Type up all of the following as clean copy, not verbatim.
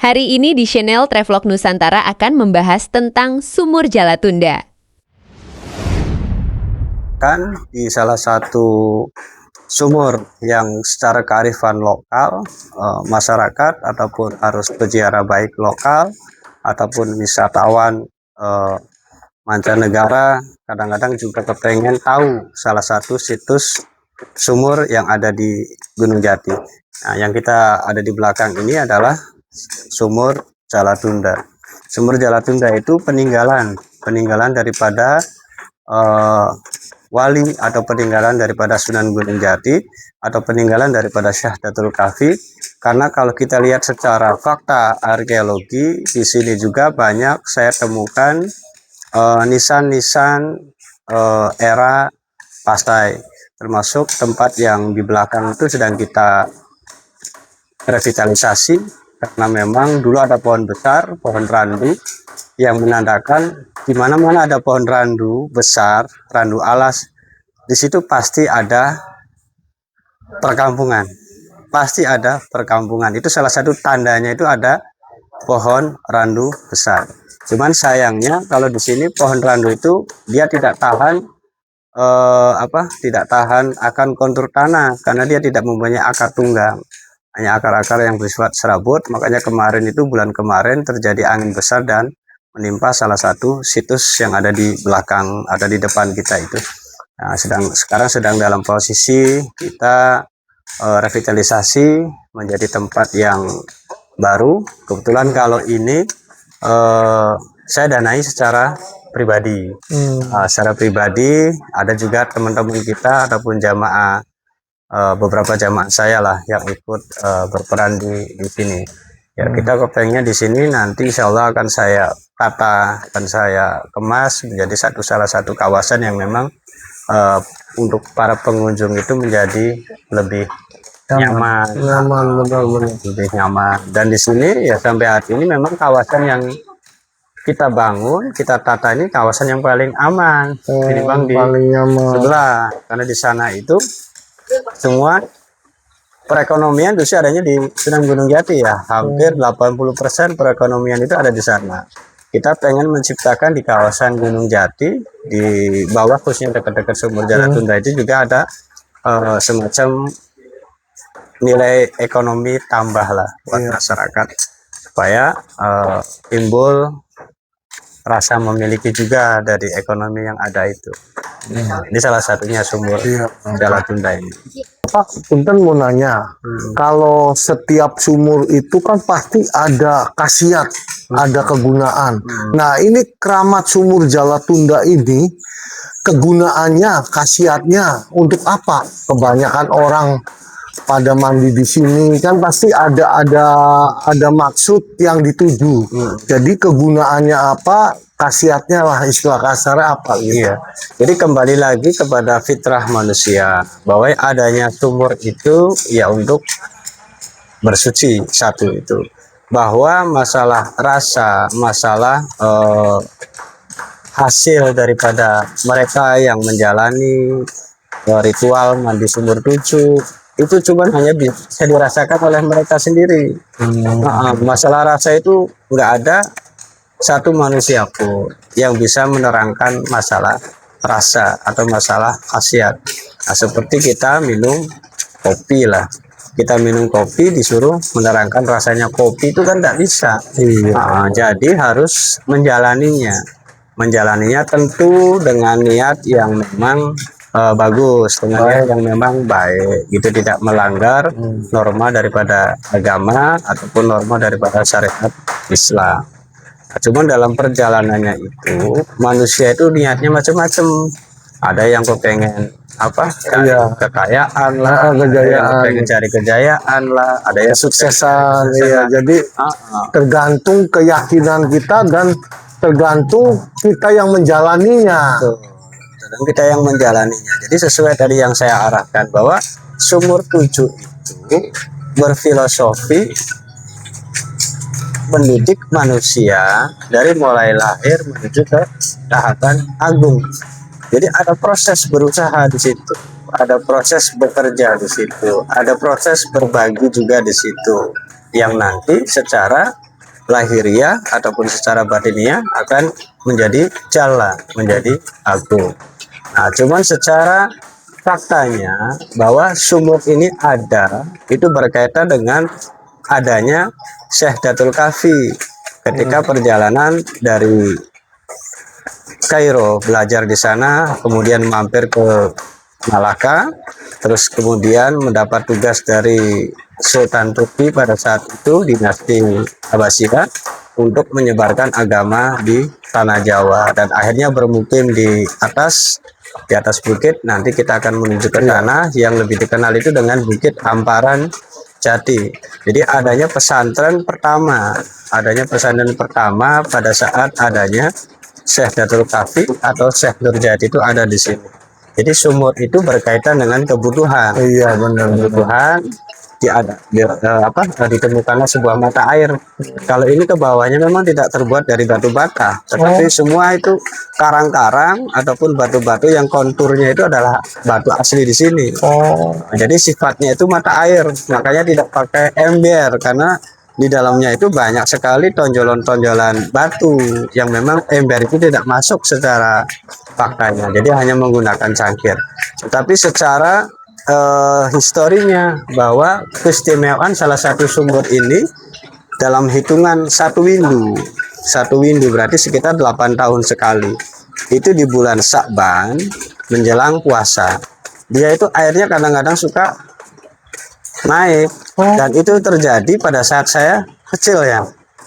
Hari ini di channel Travelog Nusantara akan membahas tentang Sumur Jalatunda. Kan di salah satu sumur yang secara kearifan lokal, masyarakat ataupun harus peziarah baik lokal ataupun wisatawan mancanegara kadang-kadang juga kepengen tahu salah satu situs sumur yang ada di Gunung Jati. Nah, yang kita ada di belakang ini adalah Sumur Jalatunda. Sumur Jalatunda itu peninggalan daripada wali atau peninggalan daripada Sunan Gunung Jati atau peninggalan daripada Syekh Datul Kahfi. Karena kalau kita lihat secara fakta arkeologi, di sini juga banyak saya temukan nisan-nisan era pastai, termasuk tempat yang di belakang itu sedang kita revitalisasi karena memang dulu ada pohon besar, pohon randu yang menandakan di mana-mana ada pohon randu besar, randu alas, di situ pasti ada perkampungan. Pasti ada perkampungan. Itu salah satu tandanya, itu ada pohon randu besar. Cuman sayangnya kalau di sini pohon randu itu dia tidak tahan tidak tahan akan kontur tanah karena dia tidak mempunyai akar tunggang. Hanya akar-akar yang bersifat serabut. Makanya bulan kemarin terjadi angin besar dan menimpa salah satu situs yang ada di belakang, ada di depan kita itu. Nah, sekarang sedang dalam posisi kita revitalisasi menjadi tempat yang baru. Kebetulan kalau ini saya danai secara pribadi. Secara pribadi ada juga teman-teman kita ataupun jamaah, beberapa jamaah saya lah yang ikut berperan di sini. Ya, kita kepengen di sini nanti insya Allah akan saya tata, akan saya kemas menjadi salah satu kawasan yang memang untuk para pengunjung itu menjadi lebih nyaman, benar-benar lebih nyaman. Dan di sini ya sampai hari ini memang kawasan yang kita bangun, kita tata ini kawasan yang paling aman, paling nyaman sebelah, karena di sana itu semua perekonomian itu adanya di Sunan Gunung Jati ya. Hampir 80% perekonomian itu ada di sana. Kita pengen menciptakan di kawasan Gunung Jati, di bawah khususnya dekat-dekat Sumur Jalatunda itu juga ada semacam nilai ekonomi tambah lah buat masyarakat, supaya timbul rasa memiliki juga dari ekonomi yang ada itu. Ini salah satunya Sumur Jalatunda ini. Pak, Punten mau nanya, kalau setiap sumur itu kan pasti ada khasiat, ada kegunaan. Nah, ini keramat Sumur Jalatunda ini, kegunaannya, khasiatnya untuk apa? Kebanyakan orang pada mandi di sini kan pasti ada maksud yang dituju. Jadi kegunaannya apa? Khasiatnya lah, istilah kasarnya apa gitu. Iya. Jadi kembali lagi kepada fitrah manusia, bahwa adanya sumur itu ya untuk bersuci, satu itu. Bahwa masalah rasa, masalah hasil daripada mereka yang menjalani ritual mandi sumur tujuh itu cuma hanya bisa dirasakan oleh mereka sendiri. Masalah rasa itu nggak ada satu manusia pun yang bisa menerangkan masalah rasa atau masalah khasiat. Nah, seperti kita minum kopi lah, kita minum kopi disuruh menerangkan rasanya kopi itu kan tidak bisa. Jadi harus menjalaninya tentu dengan niat yang memang bagus, dengan niat yang memang baik, itu tidak melanggar norma daripada agama ataupun norma daripada syariat Islam. Cuman dalam perjalanannya itu manusia itu niatnya macam-macam. Ada yang kepengen kekayaan lah, pengen cari kejayaan lah, ada yang suksesan. Jadi tergantung keyakinan kita dan tergantung kita yang menjalaninya. Dan kita yang menjalaninya. Jadi sesuai tadi yang saya arahkan, bahwa Sumur Tujuh itu berfilosofi mendidik manusia dari mulai lahir menuju ke tahapan agung. Jadi ada proses berusaha di situ, ada proses bekerja di situ, ada proses berbagi juga di situ, yang nanti secara lahiriah ataupun secara batiniah akan menjadi jala, menjadi agung. Nah, cuman secara faktanya bahwa sumur ini ada itu berkaitan dengan adanya Syekh Datul Kafi ketika perjalanan dari Kairo belajar di sana, kemudian mampir ke Malaka, terus kemudian mendapat tugas dari Sultan Turki pada saat itu dinasti Abbasiyah untuk menyebarkan agama di tanah Jawa, dan akhirnya bermukim di atas bukit. Nanti kita akan menuju ke tanah yang lebih dikenal itu dengan Bukit Hamparan Jati. Jadi adanya pesantren pertama pada saat adanya Syekh Datul Kafi atau Syekh Nurjati itu ada di sini. Jadi sumur itu berkaitan dengan kebutuhan. Iya, benar. Kebutuhan ditemukanlah sebuah mata air. Kalau ini ke bawahnya memang tidak terbuat dari batu bata, tetapi semua itu karang-karang ataupun batu-batu yang konturnya itu adalah batu asli di sini. Jadi sifatnya itu mata air, makanya tidak pakai ember karena di dalamnya itu banyak sekali tonjolan-tonjolan batu yang memang ember itu tidak masuk secara faktanya, jadi hanya menggunakan cangkir. Tetapi secara historinya bahwa keistimewaan salah satu sumur ini dalam hitungan satu windu berarti sekitar 8 tahun sekali, itu di bulan Sya'ban menjelang puasa, dia itu airnya kadang-kadang suka naik, dan itu terjadi pada saat saya kecil ya,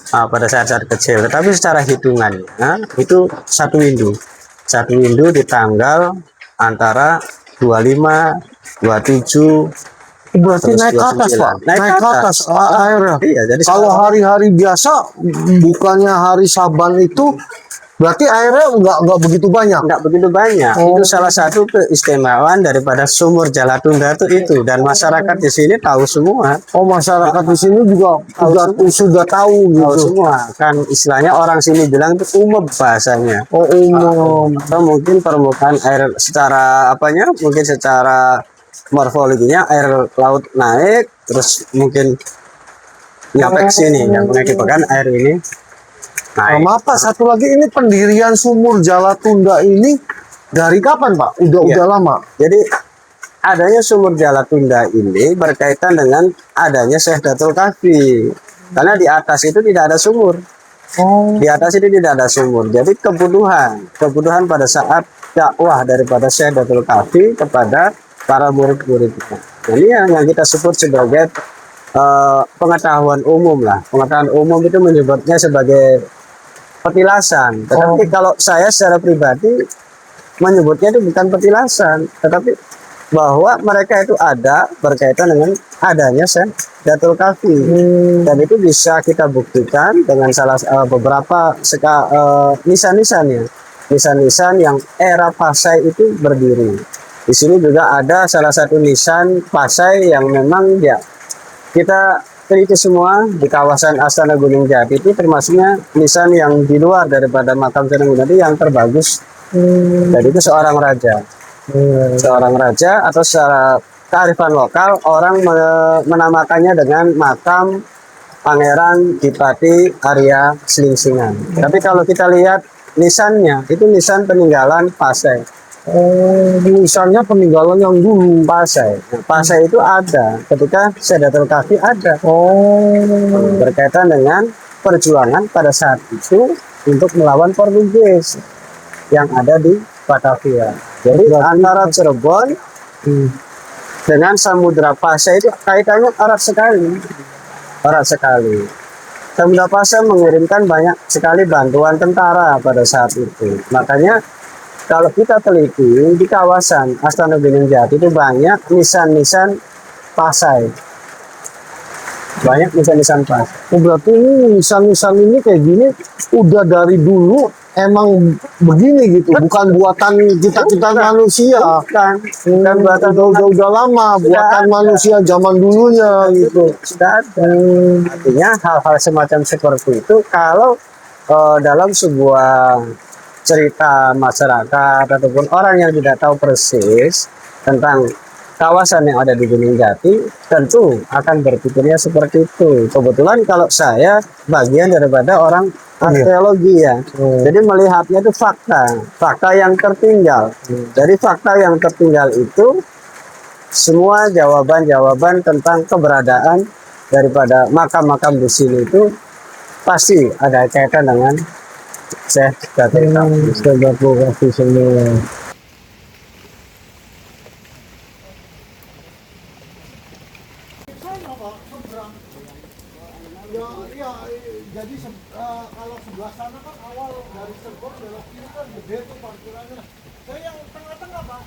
pada saat kecil. Tetapi secara hitungannya itu satu windu di tanggal antara 25, 27, Berarti terus naik ke atas, 29. Pak. Naik ke atas airnya. Iya, jadi Kalau hari-hari biasa, bukannya hari Saban itu, berarti airnya nggak begitu banyak. nggak begitu banyak. Itu salah satu keistimewaan daripada sumur Jalatunda itu, dan masyarakat di sini tahu semua. Oh, masyarakat di sini juga sudah tahu Tahu gitu. semua. Kan istilahnya orang sini bilang itu umum bahasanya. Oh, umum. Atau mungkin permukaan air mungkin secara morfologinya air laut naik, terus mungkin nyampe ke sini, yang mengakibatkan air ini naik. Maaf Pak, satu lagi, ini pendirian sumur Jalatunda ini dari kapan Pak? Udah lama. Jadi adanya sumur Jalatunda ini berkaitan dengan adanya Syekh Datul Kafi, karena di atas itu tidak ada sumur. Di atas itu tidak ada sumur. Jadi kebutuhan pada saat dakwah daripada Syekh Datul Kafi kepada para murid-muridnya. Ini yang kita sebut sebagai pengetahuan umum lah. Pengetahuan umum itu menyebutnya sebagai petilasan. Tetapi kalau saya secara pribadi menyebutnya itu bukan petilasan, tetapi bahwa mereka itu ada berkaitan dengan adanya Syekh Datul Kafi, dan itu bisa kita buktikan dengan beberapa nisan-nisan yang era Pasai itu berdiri. Di sini juga ada salah satu nisan Pasai yang memang ya kita teliti semua di kawasan Astana Gunung Jati, itu termasuknya nisan yang di luar daripada makam Sunan Gunung Jati yang terbagus. Dan itu seorang raja atau secara kearifan lokal orang menamakannya dengan makam Pangeran Dipati Arya Selingsingan. Tapi kalau kita lihat nisannya, itu nisan peninggalan Pasai. Nisannya peninggalan yang dulu. Pasai. Pasai itu ada ketika Syekh Datul Kafi ada. Berkaitan dengan perjuangan pada saat itu untuk melawan Portugis yang ada di Batavia. Jadi antara Cirebon dengan Samudra Pasai itu kaitannya erat sekali. Samudra Pasai mengirimkan banyak sekali bantuan tentara pada saat itu. Makanya kalau kita teliti di kawasan Astana Gunung Jati itu banyak nisan-nisan Pasai. Berarti ini nisan-nisan ini kayak gini udah dari dulu emang begini gitu, bukan buatan kita manusia. Bukan buatan udah lama, buatan manusia zaman dulunya gitu. Sudah ada. Artinya hal-hal semacam seperti itu kalau dalam sebuah cerita masyarakat ataupun orang yang tidak tahu persis tentang kawasan yang ada di Gunung Jati tentu akan berpikirnya seperti itu. Kebetulan kalau saya bagian daripada orang arkeologi ya, jadi melihatnya itu fakta yang tertinggal. Dari fakta yang tertinggal itu semua jawaban-jawaban tentang keberadaan daripada makam-makam di sini itu pasti ada kaitan dengan Syekh Jati. Terima kasih semua. Ya, iya, jadi kalau sebelah sana kan awal dari Serpong belok kiri kan gede tuh parkirannya. Saya yang tengah-tengah, Pak.